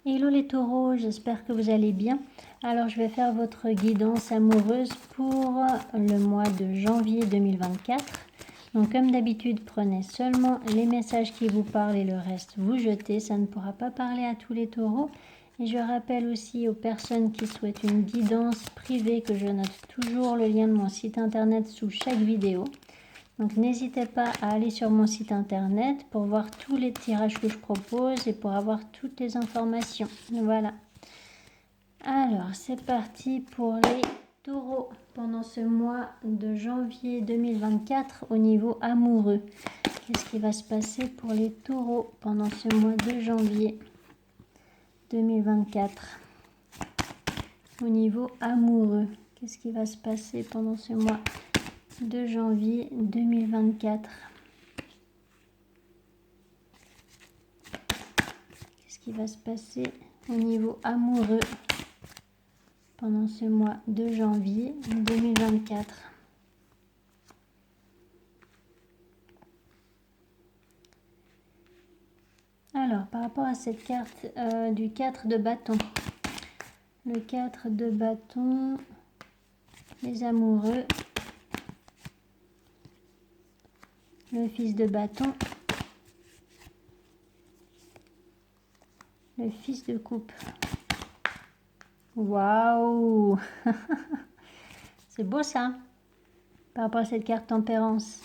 Hello les taureaux, j'espère que vous allez bien. Alors je vais faire votre guidance amoureuse pour le mois de janvier 2024. Donc comme d'habitude, prenez seulement les messages qui vous parlent et le reste vous jetez. Ça ne pourra pas parler à tous les taureaux. Et je rappelle aussi aux personnes qui souhaitent une guidance privée que je note toujours le lien de mon site internet sous chaque vidéo. Donc n'hésitez pas à aller sur mon site internet pour voir tous les tirages que je propose et pour avoir toutes les informations. Voilà. Alors c'est parti pour les taureaux pendant ce mois de janvier 2024 au niveau amoureux. Qu'est-ce qui va se passer pour les taureaux pendant ce mois de janvier 2024 au niveau amoureux? Qu'est-ce qui va se passer pendant ce mois de janvier 2024? Qu'est-ce qui va se passer au niveau amoureux pendant ce mois de janvier 2024? Alors, par rapport à cette carte du 4 de bâton, le 4 de bâton, les amoureux, le fils de bâton, le fils de coupe. Waouh! C'est beau ça, par rapport à cette carte tempérance.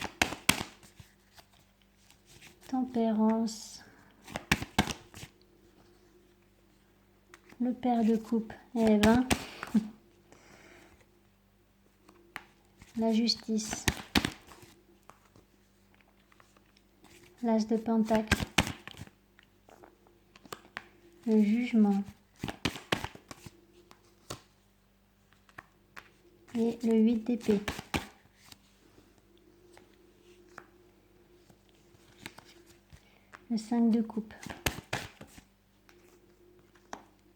Tempérance. Le pair de coupe et 20. La justice. L'as de pentacle. Le jugement. Et le 8 d'épée. Le 5 de coupe.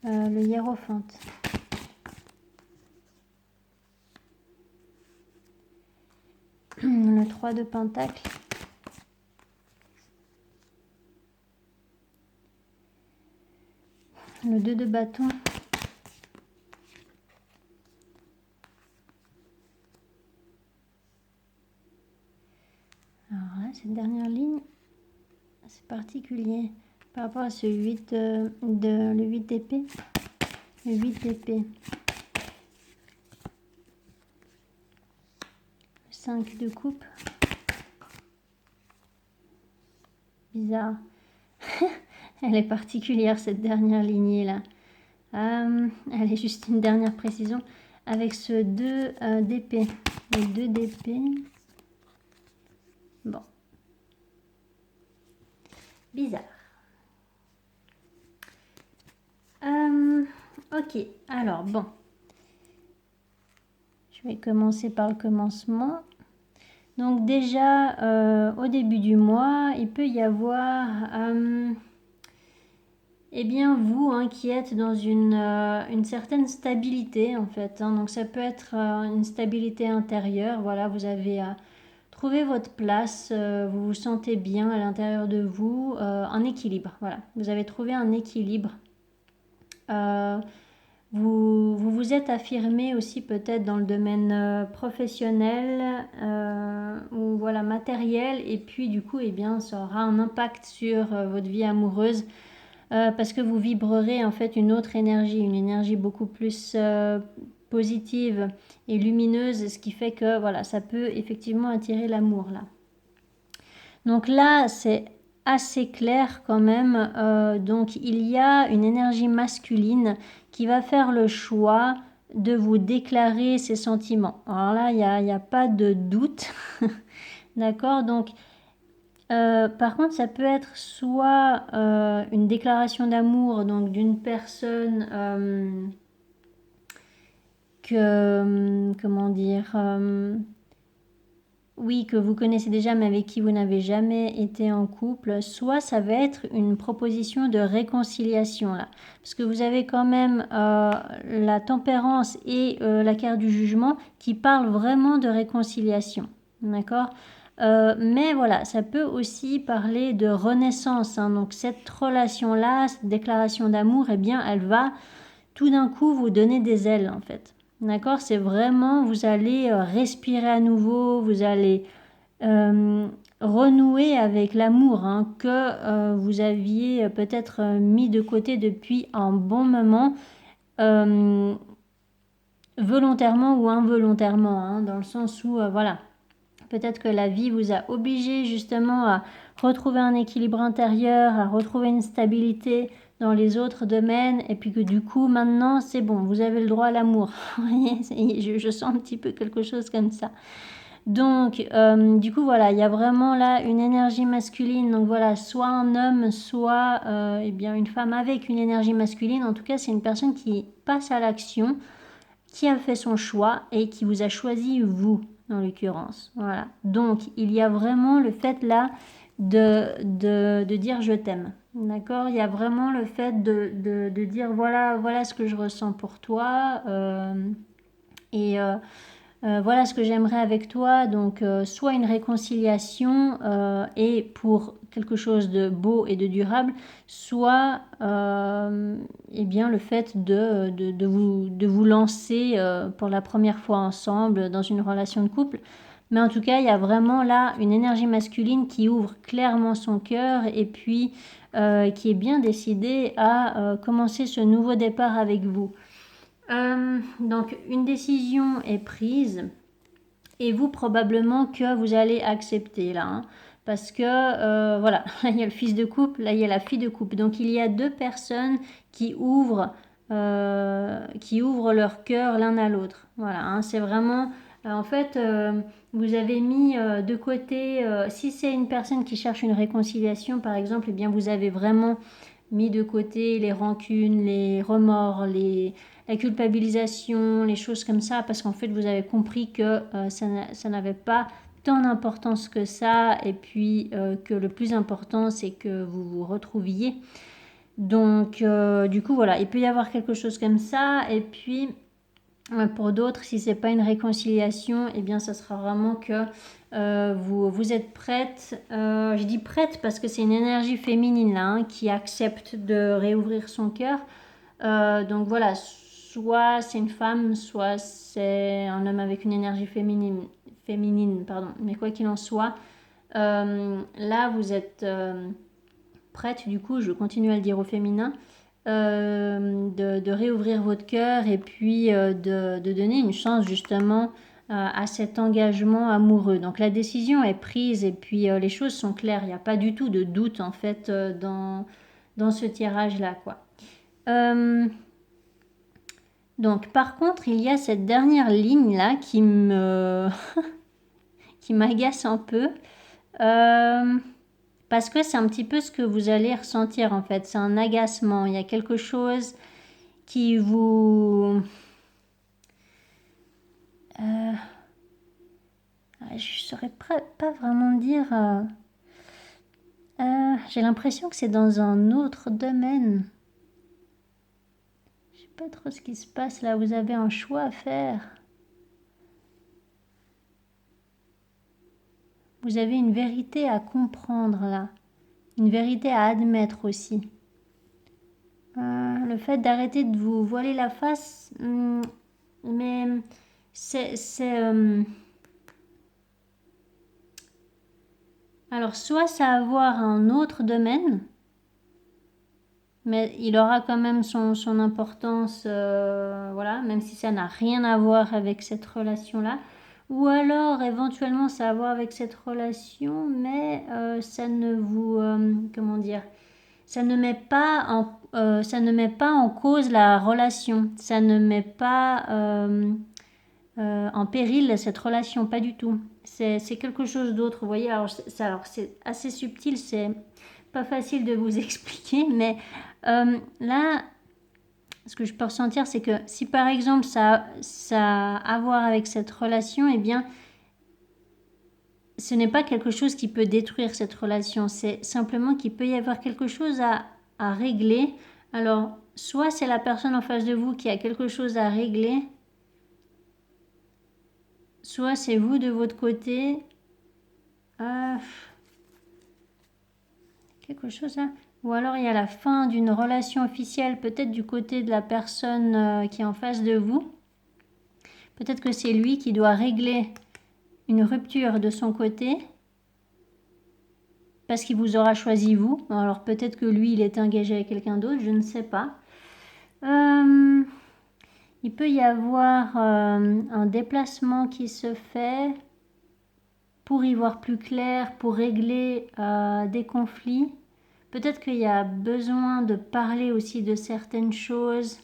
Le hiérophante. Le 3 de pentacle. Le 2 de bâton. Alors là, cette dernière ligne, c'est particulier par rapport à ce 8 le 8 d'épée. Le 8 d'épée. Le 5 de coupe. Bizarre. Elle est particulière cette dernière lignée là. Elle est juste une dernière précision avec ce 2 d'épée. Le 2 d'épée. Bon. Bizarre. Ok, alors bon. Je vais commencer par le commencement. Donc déjà, au début du mois, il peut y avoir, eh bien vous qui êtes dans une certaine stabilité en fait. Donc ça peut être une stabilité intérieure. Voilà, vous avez trouvé votre place, vous vous sentez bien à l'intérieur de vous, un équilibre. Voilà, vous avez trouvé un équilibre. Vous vous êtes affirmé aussi peut-être dans le domaine professionnel ou voilà matériel, et puis du coup ça aura un impact sur votre vie amoureuse parce que vous vibrerez en fait une autre énergie, une énergie beaucoup plus positive et lumineuse, ce qui fait que voilà, ça peut effectivement attirer l'amour là. Donc là c'est assez clair quand même, donc il y a une énergie masculine qui va faire le choix de vous déclarer ses sentiments. Alors là, il n'y a pas de doute, d'accord? Donc, par contre, ça peut être soit une déclaration d'amour donc d'une personne comment dire, oui, que vous connaissez déjà mais avec qui vous n'avez jamais été en couple, soit ça va être une proposition de réconciliation là. Parce que vous avez quand même la tempérance et la carte du jugement qui parlent vraiment de réconciliation. D'accord ? Mais voilà, ça peut aussi parler de renaissance, hein. Donc cette relation-là, cette déclaration d'amour, eh bien, elle va tout d'un coup vous donner des ailes en fait. D'accord? C'est vraiment, vous allez respirer à nouveau, vous allez euh, renouer avec l'amour, hein, que vous aviez peut-être mis de côté depuis un bon moment, euh, volontairement ou involontairement, hein, dans le sens où, voilà, peut-être que la vie vous a obligé justement à retrouver un équilibre intérieur, à retrouver une stabilité dans les autres domaines, et puis que du coup maintenant c'est bon, vous avez le droit à l'amour. Vous voyez, je sens un petit peu quelque chose comme ça. Donc du coup voilà, il y a vraiment là une énergie masculine, donc voilà, soit un homme, soit eh bien une femme avec une énergie masculine. En tout cas, c'est une personne qui passe à l'action, qui a fait son choix et qui vous a choisi vous, en l'occurrence. Voilà. Donc, il y a vraiment le fait là de dire je t'aime. D'accord? Il y a vraiment le fait de dire voilà ce que je ressens pour toi. Et voilà ce que j'aimerais avec toi. Donc, soit une réconciliation et pour quelque chose de beau et de durable, soit eh bien, le fait de vous lancer pour la première fois ensemble dans une relation de couple. Mais en tout cas, il y a vraiment là une énergie masculine qui ouvre clairement son cœur et puis qui est bien décidée à commencer ce nouveau départ avec vous. Donc une décision est prise et vous probablement que vous allez accepter là, hein, parce que voilà, là il y a le fils de couple, là il y a la fille de couple, donc il y a deux personnes qui ouvrent leur cœur l'un à l'autre. Voilà, hein, c'est vraiment en fait vous avez mis de côté, si c'est une personne qui cherche une réconciliation par exemple, eh bien vous avez vraiment mis de côté les rancunes, les remords, la culpabilisation, les choses comme ça, parce qu'en fait vous avez compris que ça n'avait pas tant d'importance que ça, et puis que le plus important c'est que vous vous retrouviez. Donc du coup voilà, il peut y avoir quelque chose comme ça, et puis pour d'autres, si c'est pas une réconciliation, eh bien ça sera vraiment que vous êtes prête. Je dis prête parce que c'est une énergie féminine là, hein, qui accepte de réouvrir son cœur. Donc voilà, soit c'est une femme, soit c'est un homme avec une énergie féminine, pardon. Mais quoi qu'il en soit, là vous êtes prête, du coup, je continue à le dire au féminin, de réouvrir votre cœur et puis de donner une chance justement à cet engagement amoureux. Donc la décision est prise et puis les choses sont claires. Il n'y a pas du tout de doute en fait dans ce tirage-là, quoi. Donc par contre, il y a cette dernière ligne-là qui m'agace un peu. Parce que c'est un petit peu ce que vous allez ressentir en fait. C'est un agacement. Il y a quelque chose qui vous... je ne saurais pas vraiment dire... j'ai l'impression que c'est dans un autre domaine. Je ne sais pas trop ce qui se passe là. Vous avez un choix à faire. Vous avez une vérité à comprendre là. Une vérité à admettre aussi. Le fait d'arrêter de vous voiler la face, mais c'est alors soit ça a à voir un autre domaine, mais il aura quand même son importance, voilà, même si ça n'a rien à voir avec cette relation-là. Ou alors éventuellement ça a à voir avec cette relation, mais ça ne vous, comment dire, ça ne met pas en cause la relation, ça ne met pas en péril cette relation, pas du tout. C'est quelque chose d'autre, vous voyez. Alors c'est assez subtil, c'est pas facile de vous expliquer, mais là, ce que je peux ressentir, c'est que si par exemple ça a à voir avec cette relation, eh bien, ce n'est pas quelque chose qui peut détruire cette relation, c'est simplement qu'il peut y avoir quelque chose à régler. Alors, soit c'est la personne en face de vous qui a quelque chose à régler, soit c'est vous de votre côté Quelque chose là. Ou alors il y a la fin d'une relation officielle, peut-être du côté de la personne qui est en face de vous. Peut-être que c'est lui qui doit régler une rupture de son côté parce qu'il vous aura choisi vous. Alors peut-être que lui, il est engagé avec quelqu'un d'autre, je ne sais pas. Il peut y avoir un déplacement qui se fait pour y voir plus clair, pour régler des conflits. Peut-être qu'il y a besoin de parler aussi de certaines choses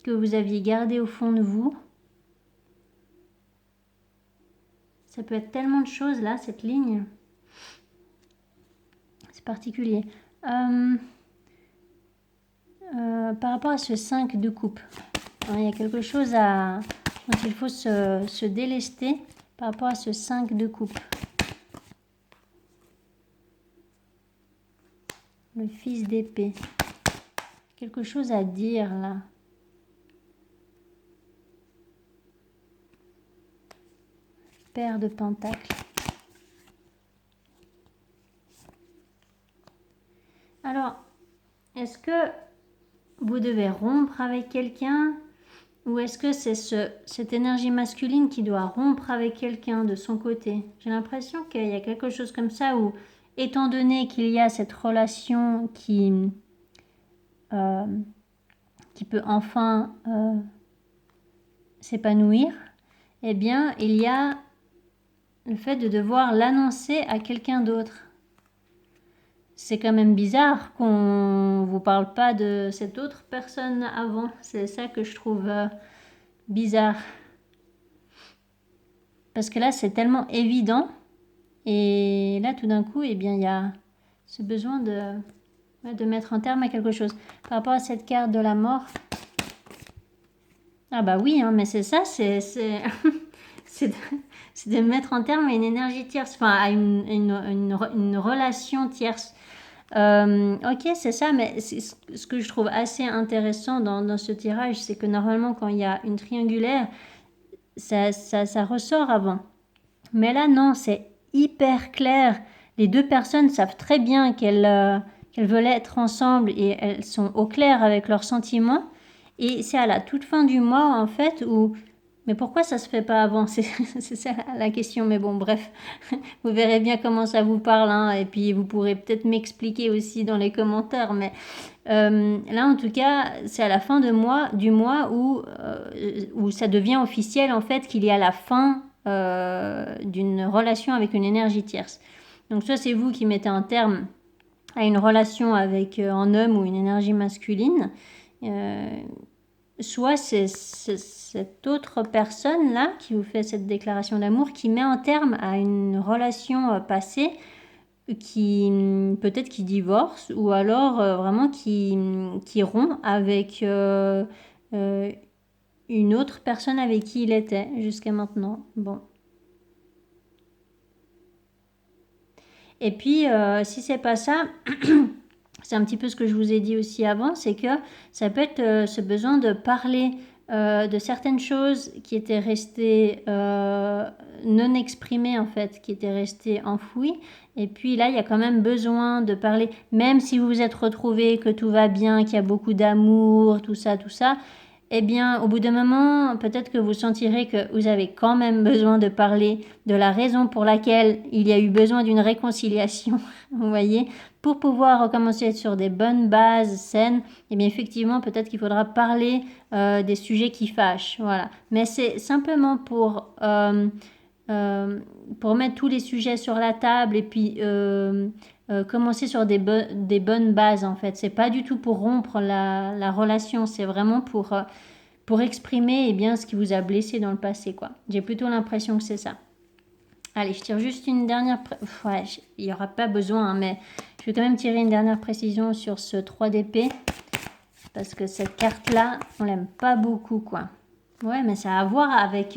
que vous aviez gardées au fond de vous. Ça peut être tellement de choses là, cette ligne. C'est particulier. Par rapport à ce 5 de coupe, hein, il y a quelque chose dont il faut se délester par rapport à ce 5 de coupe. Le fils d'épée. Quelque chose à dire là. Paire de pentacles. Alors, est-ce que vous devez rompre avec quelqu'un ou est-ce que c'est cette énergie masculine qui doit rompre avec quelqu'un de son côté? J'ai l'impression qu'il y a quelque chose comme ça où, étant donné qu'il y a cette relation qui peut enfin s'épanouir, eh bien, il y a le fait de devoir l'annoncer à quelqu'un d'autre. C'est quand même bizarre qu'on vous parle pas de cette autre personne avant. C'est ça que je trouve bizarre. Parce que là, c'est tellement évident. Et là, tout d'un coup, eh bien, il y a ce besoin de mettre un terme à quelque chose. Par rapport à cette carte de la mort. Ah bah oui, hein, mais c'est ça, c'est de mettre un terme à une énergie tierce, enfin à une relation tierce. Ok, c'est ça, mais ce que je trouve assez intéressant dans ce tirage, c'est que normalement, quand il y a une triangulaire, ça ressort avant. Mais là, non, c'est hyper clair. Les deux personnes savent très bien qu'elles veulent être ensemble et elles sont au clair avec leurs sentiments. Et c'est à la toute fin du mois, en fait, où... Mais pourquoi ça se fait pas avant? C'est ça la question. Mais bon, bref, vous verrez bien comment ça vous parle. Hein, et puis, vous pourrez peut-être m'expliquer aussi dans les commentaires. Mais là, en tout cas, c'est à la fin du mois où ça devient officiel, en fait, qu'il y a la fin d'une relation avec une énergie tierce. Donc, soit c'est vous qui mettez un terme à une relation avec un homme ou une énergie masculine, soit c'est cette autre personne-là qui vous fait cette déclaration d'amour qui met un terme à une relation passée qui peut-être qui divorce ou alors vraiment qui rompt avec une autre personne avec qui il était jusqu'à maintenant. Bon. Et puis, si c'est pas ça... C'est un petit peu ce que je vous ai dit aussi avant, c'est que ça peut être ce besoin de parler de certaines choses qui étaient restées non exprimées en fait, qui étaient restées enfouies. Et puis là, il y a quand même besoin de parler, même si vous vous êtes retrouvés, que tout va bien, qu'il y a beaucoup d'amour, tout ça, eh bien, au bout d'un moment, peut-être que vous sentirez que vous avez quand même besoin de parler de la raison pour laquelle il y a eu besoin d'une réconciliation, vous voyez, pour pouvoir recommencer à être sur des bonnes bases saines. Eh bien, effectivement, peut-être qu'il faudra parler des sujets qui fâchent, voilà. Mais c'est simplement pour mettre tous les sujets sur la table et puis commencer sur des bonnes bases en fait. C'est pas du tout pour rompre la relation, c'est vraiment pour exprimer bien ce qui vous a blessé dans le passé quoi. J'ai plutôt l'impression que c'est ça. Allez, je tire juste une dernière... Ouais, il n'y aura pas besoin, hein, mais je vais quand même tirer une dernière précision sur ce 3 d'épée. Parce que cette carte-là, on l'aime pas beaucoup, quoi. Ouais, mais ça a à voir avec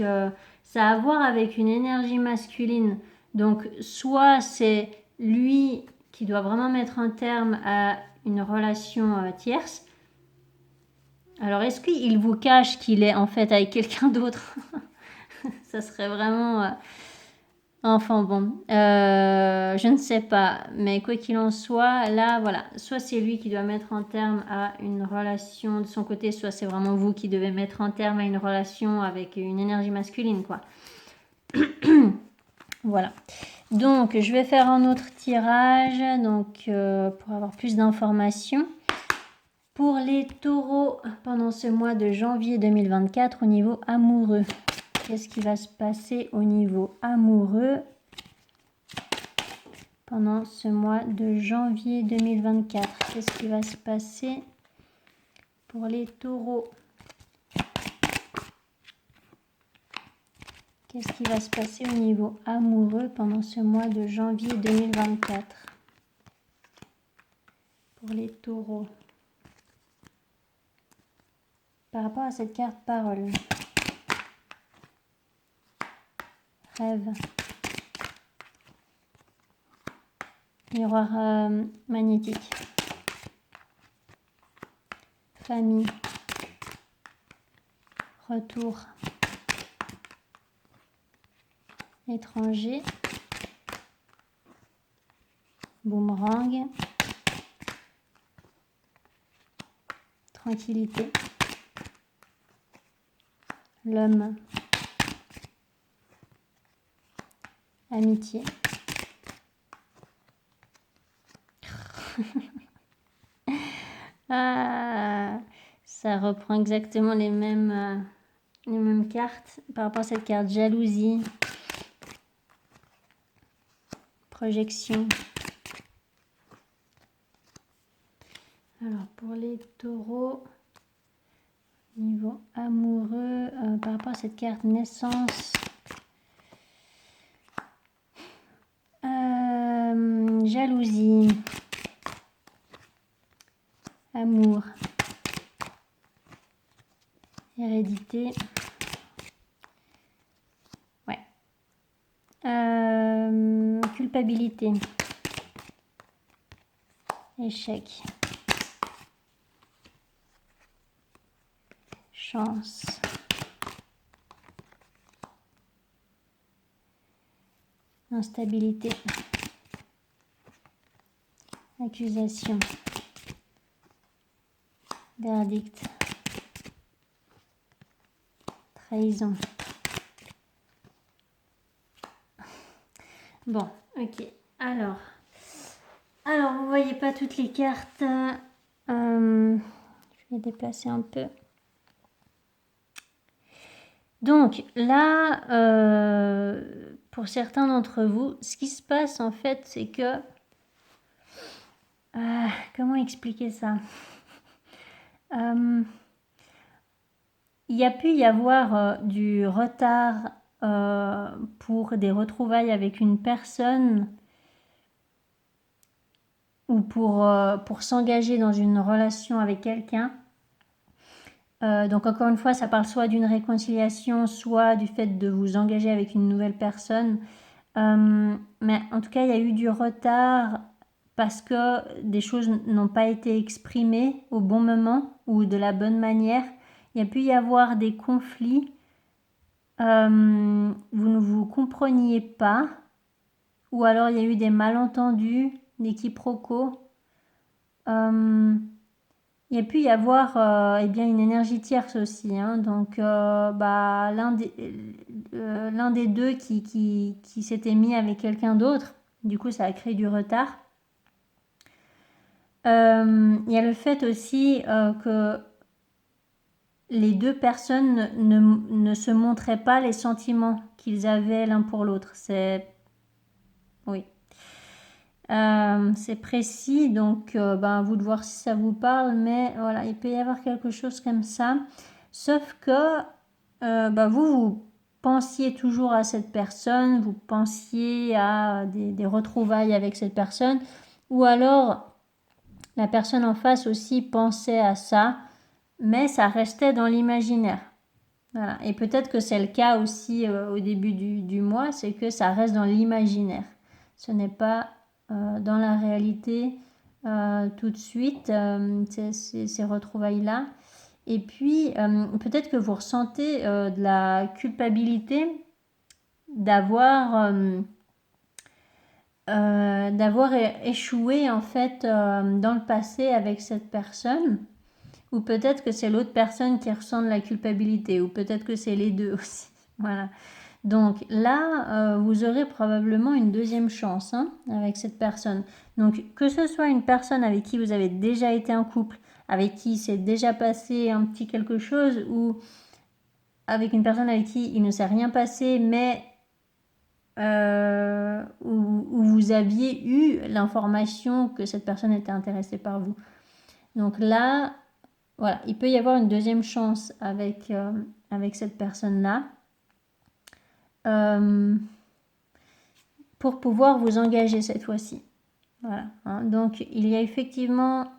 une énergie masculine. Donc, soit c'est lui qui doit vraiment mettre un terme à une relation tierce. Alors, est-ce qu'il vous cache qu'il est en fait avec quelqu'un d'autre? Ça serait vraiment... Enfin bon, je ne sais pas, mais quoi qu'il en soit, là, voilà, soit c'est lui qui doit mettre un terme à une relation de son côté, soit c'est vraiment vous qui devez mettre un terme à une relation avec une énergie masculine, quoi. Voilà. Donc, je vais faire un autre tirage, donc pour avoir plus d'informations. Pour les taureaux, pendant ce mois de janvier 2024, au niveau amoureux, qu'est-ce qui va se passer au niveau amoureux pendant ce mois de janvier 2024? Qu'est-ce qui va se passer pour les taureaux? Qu'est-ce qui va se passer au niveau amoureux pendant ce mois de janvier 2024 pour les taureaux? Par rapport à cette carte parole. Rêve. Miroir magnétique. Famille. Retour. Étranger. Boomerang. Tranquillité. L'homme. Amitié. Ah, ça reprend exactement les mêmes cartes par rapport à cette carte. Jalousie. Projection. Alors pour les taureaux, niveau amoureux, par rapport à cette carte naissance, jalousie, amour, hérédité, ouais, culpabilité, échec, chance, instabilité, accusation, verdict, trahison. Bon, ok. Alors, vous voyez pas toutes les cartes. Je vais déplacer un peu. Donc là, pour certains d'entre vous, ce qui se passe en fait, c'est que... comment expliquer ça? Il y a pu y avoir du retard pour des retrouvailles avec une personne ou pour s'engager dans une relation avec quelqu'un. Donc encore une fois, ça parle soit d'une réconciliation, soit du fait de vous engager avec une nouvelle personne. Mais en tout cas, il y a eu du retard parce que des choses n'ont pas été exprimées au bon moment ou de la bonne manière. Il y a pu y avoir des conflits. Vous ne vous compreniez pas. Ou alors il y a eu des malentendus, des quiproquos. Il y a pu y avoir eh bien une énergie tierce aussi. Hein. Donc l'un des deux qui s'était mis avec quelqu'un d'autre. Du coup, ça a créé du retard. Il y a le fait aussi que les deux personnes ne se montraient pas les sentiments qu'ils avaient l'un pour l'autre. Oui. C'est précis, donc à vous de voir si ça vous parle, mais voilà, il peut y avoir quelque chose comme ça. Sauf que vous pensiez toujours à cette personne, vous pensiez à des retrouvailles avec cette personne, ou alors la personne en face aussi pensait à ça, mais ça restait dans l'imaginaire. Voilà. Et peut-être que c'est le cas aussi au début du mois, c'est que ça reste dans l'imaginaire. Ce n'est pas dans la réalité tout de suite, ces retrouvailles-là. Et puis, peut-être que vous ressentez de la culpabilité d'avoir échoué en fait dans le passé avec cette personne, ou peut-être que c'est l'autre personne qui ressent de la culpabilité, ou peut-être que c'est les deux aussi. Voilà. Donc là, vous aurez probablement une deuxième chance avec cette personne. Donc que ce soit une personne avec qui vous avez déjà été en couple, avec qui s'est déjà passé un petit quelque chose, ou avec une personne avec qui il ne s'est rien passé, mais où vous aviez eu l'information que cette personne était intéressée par vous. Donc là, voilà, il peut y avoir une deuxième chance avec cette personne-là. Pour pouvoir vous engager cette fois-ci. Voilà. Donc, il y a effectivement...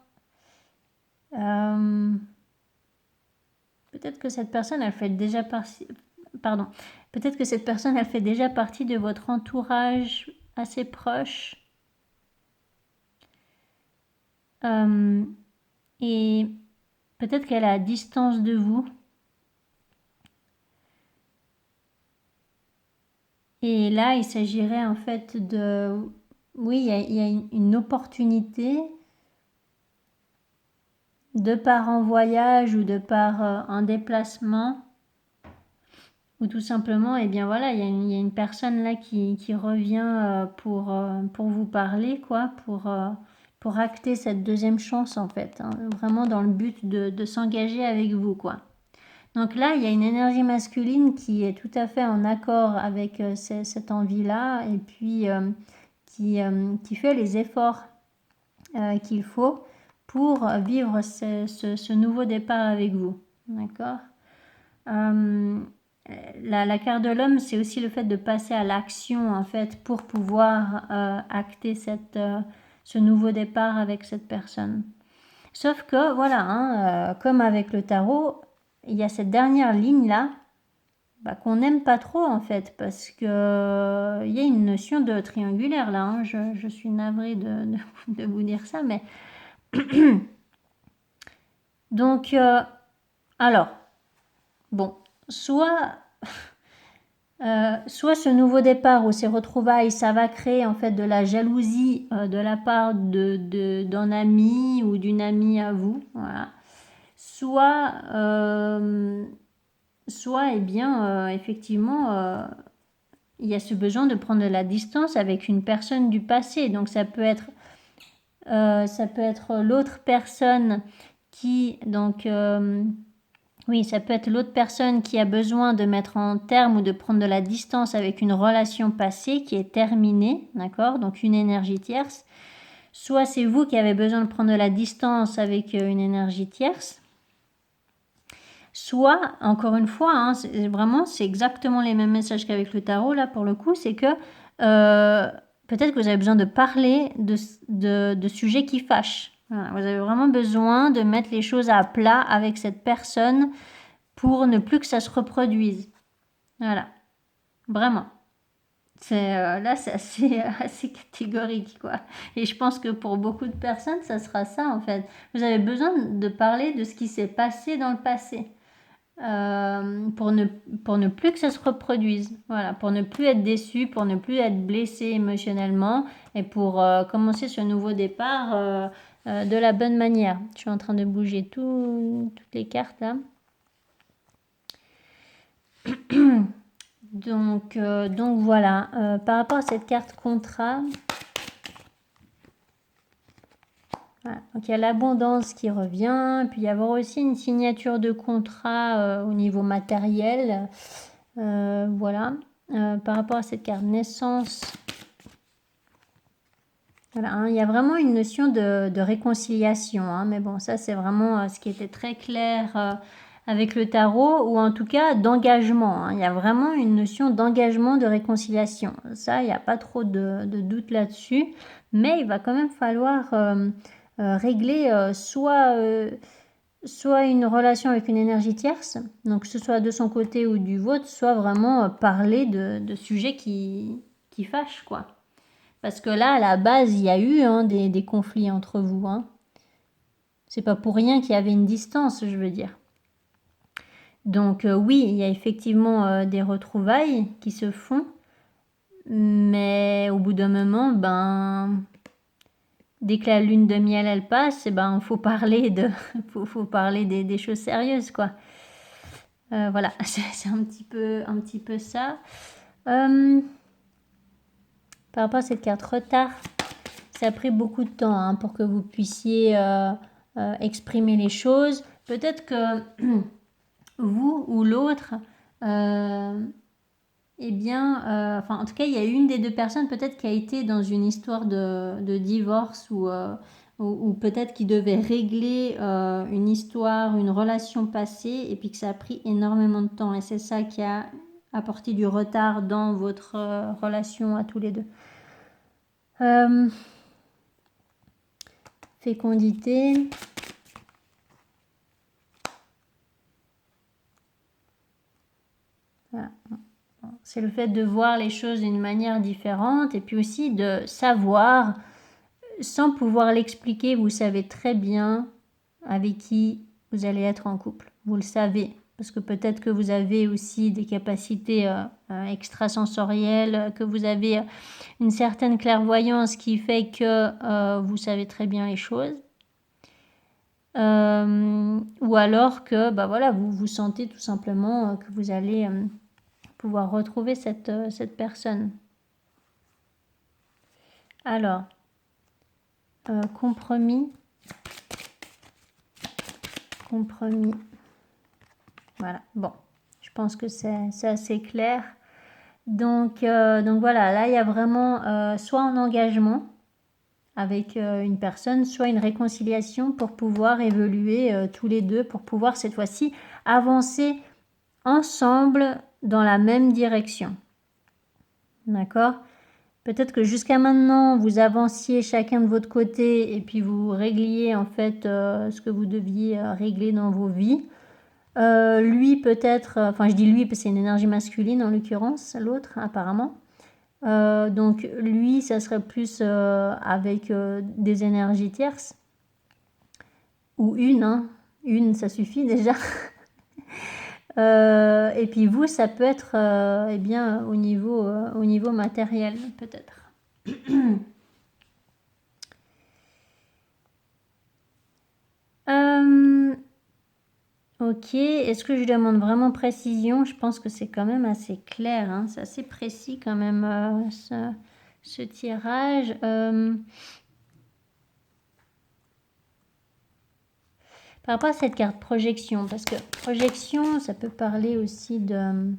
peut-être que cette personne, elle fait déjà partie... Pardon. Peut-être que cette personne, elle fait déjà partie de votre entourage assez proche. Et peut-être qu'elle est à distance de vous. Et là, il s'agirait en fait de... Oui, il y a une opportunité de par un voyage ou de par un déplacement, ou tout simplement, eh bien voilà, il y a une personne là qui revient pour vous parler, quoi, pour acter cette deuxième chance en fait, vraiment dans le but de s'engager avec vous, quoi. Donc là, il y a une énergie masculine qui est tout à fait en accord avec cette envie-là, et puis qui fait les efforts qu'il faut pour vivre ce nouveau départ avec vous. D'accord. La carte de l'homme, c'est aussi le fait de passer à l'action en fait pour pouvoir acter ce nouveau départ avec cette personne. Sauf que voilà, comme avec le tarot, il y a cette dernière ligne là qu'on n'aime pas trop en fait, parce que il y a une notion de triangulaire là. Je suis navrée de vous dire ça, mais donc alors bon, soit ce nouveau départ ou ces retrouvailles, ça va créer en fait de la jalousie de la part d'un ami ou d'une amie à vous, voilà. Soit eh bien effectivement il y a ce besoin de prendre de la distance avec une personne du passé. Donc ça peut être l'autre personne qui donc oui, ça peut être l'autre personne qui a besoin de mettre en terme ou de prendre de la distance avec une relation passée qui est terminée, d'accord? Donc une énergie tierce. Soit c'est vous qui avez besoin de prendre de la distance avec une énergie tierce. Soit, encore une fois, c'est exactement les mêmes messages qu'avec le tarot, là, pour le coup, c'est que peut-être que vous avez besoin de parler de sujets qui fâchent. Voilà, vous avez vraiment besoin de mettre les choses à plat avec cette personne pour ne plus que ça se reproduise. Voilà, vraiment. Là, c'est assez catégorique, quoi. Et je pense que pour beaucoup de personnes, ça sera ça, en fait. Vous avez besoin de parler de ce qui s'est passé dans le passé. Pour ne plus que ça se reproduise. Voilà, pour ne plus être déçu, pour ne plus être blessé émotionnellement et pour commencer ce nouveau départ de la bonne manière. Je suis en train de bouger toutes les cartes là. Donc voilà, par rapport à cette carte contrat, voilà, donc il y a l'abondance qui revient, puis il y avoir aussi une signature de contrat au niveau matériel, voilà. Par rapport à cette carte naissance, voilà, il y a vraiment une notion de réconciliation, mais bon, ça c'est vraiment ce qui était très clair avec le tarot, ou en tout cas d'engagement. Il y a vraiment une notion d'engagement, de réconciliation. Ça, il n'y a pas trop de doute là-dessus, mais il va quand même falloir régler soit une relation avec une énergie tierce, donc que ce soit de son côté ou du vôtre, soit vraiment parler de sujets qui fâchent, quoi. Parce que là, à la base, il y a eu des conflits entre vous. C'est pas pour rien qu'il y avait une distance, je veux dire. Donc oui, il y a effectivement des retrouvailles qui se font. mais au bout d'un moment, ben, dès que la lune de miel elle passe, eh ben, faut parler faut parler des choses sérieuses, quoi. Voilà, c'est un petit peu ça. Par rapport à cette carte retard, ça a pris beaucoup de temps hein, pour que vous puissiez exprimer les choses. Peut-être que vous ou l'autre, eh bien, enfin en tout cas, il y a une des deux personnes peut-être qui a été dans une histoire de divorce ou peut-être qui devait régler une histoire, une relation passée et puis que ça a pris énormément de temps. Et c'est ça qui a apporté du retard dans votre relation à tous les deux. Fécondité. Voilà. C'est le fait de voir les choses d'une manière différente et puis aussi de savoir, sans pouvoir l'expliquer, vous savez très bien avec qui vous allez être en couple. Vous le savez, parce que peut-être que vous avez aussi des capacités extrasensorielles, que vous avez une certaine clairvoyance qui fait que vous savez très bien les choses. Ou alors que bah voilà, vous sentez tout simplement que vous allez pouvoir retrouver cette personne. Alors, compromis. Voilà, bon, je pense que c'est assez clair. Donc voilà, là il y a vraiment soit un engagement avec une personne, soit une réconciliation pour pouvoir évoluer tous les deux, pour pouvoir cette fois-ci avancer ensemble dans la même direction. D'accord ? Peut-être que jusqu'à maintenant, vous avanciez chacun de votre côté et puis vous régliez en fait ce que vous deviez régler dans vos vies. Lui peut-être, enfin je dis lui parce que c'est une énergie masculine en l'occurrence, l'autre apparemment. Donc lui, ça serait plus avec des énergies tierces. Ou une ça suffit déjà. Et puis vous, ça peut être eh bien, au niveau matériel peut-être. Ok, est-ce que je demande vraiment précision? Je pense que c'est quand même assez clair, hein. C'est assez précis quand même ce tirage. Par rapport à cette carte projection, parce que projection, ça peut parler aussi de...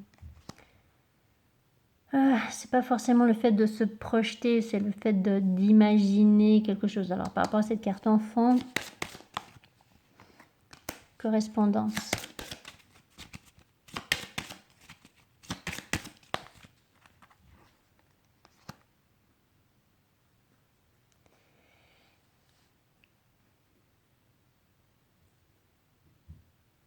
c'est pas forcément le fait de se projeter, c'est le fait d'imaginer quelque chose. Alors par rapport à cette carte enfant, correspondance.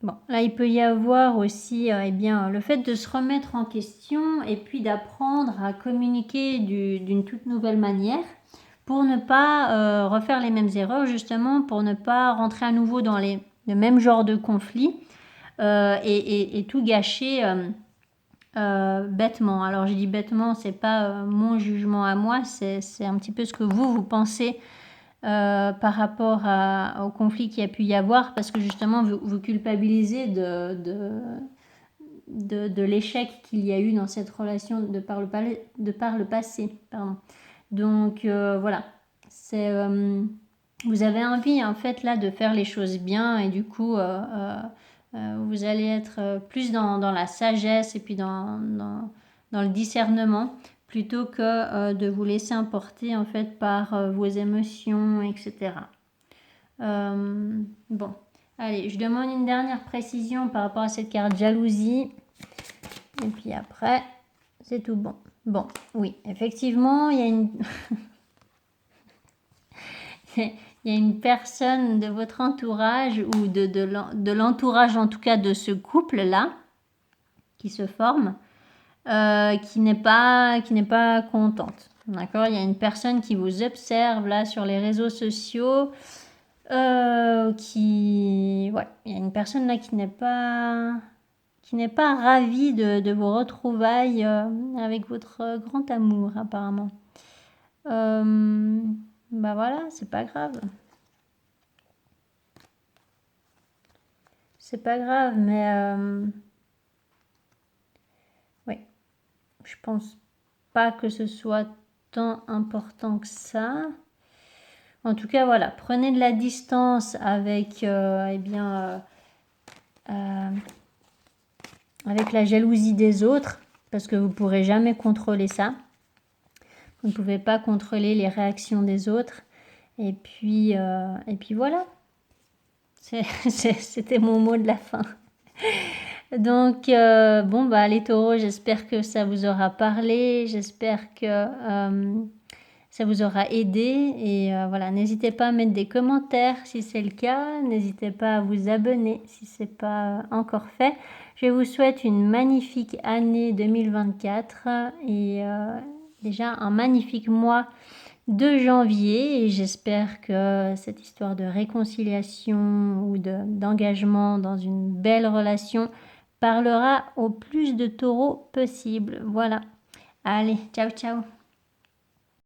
Bon, là il peut y avoir aussi eh bien, le fait de se remettre en question et puis d'apprendre à communiquer d'une toute nouvelle manière pour ne pas refaire les mêmes erreurs, justement, pour ne pas rentrer à nouveau dans le même genre de conflit et tout gâcher bêtement. Alors je dis bêtement, c'est pas mon jugement à moi, c'est un petit peu ce que vous pensez par rapport au conflit qu'il y a pu y avoir, parce que justement vous culpabilisez de l'échec qu'il y a eu dans cette relation de par le passé. Pardon. Donc voilà, c'est vous avez envie en fait là de faire les choses bien et du coup vous allez être plus dans la sagesse et puis dans le discernement plutôt que de vous laisser emporter en fait par vos émotions, etc. Bon, allez, je demande une dernière précision par rapport à cette carte jalousie. Et puis après, c'est tout bon. Bon, oui, effectivement, il y a une... il y a une personne de votre entourage ou de l'entourage en tout cas de ce couple-là qui se forme, qui n'est pas contente. D'accord ? Il y a une personne qui vous observe là sur les réseaux sociaux, il y a une personne là qui n'est pas qui n'est pas ravi de vos retrouvailles avec votre grand amour apparemment. Bah voilà, c'est pas grave. C'est pas grave, mais oui, je pense pas que ce soit tant important que ça. En tout cas, voilà, prenez de la distance avec, avec la jalousie des autres, parce que vous ne pourrez jamais contrôler ça. Vous ne pouvez pas contrôler les réactions des autres. Et puis voilà. C'était mon mot de la fin. Donc, bon, bah, les taureaux, j'espère que ça vous aura parlé. J'espère que ça vous aura aidé. Et voilà, n'hésitez pas à mettre des commentaires si c'est le cas. N'hésitez pas à vous abonner si ce n'est pas encore fait. Je vous souhaite une magnifique année 2024 et déjà un magnifique mois de janvier, et j'espère que cette histoire de réconciliation ou d'engagement dans une belle relation parlera au plus de taureaux possible. Voilà. Allez, ciao ciao.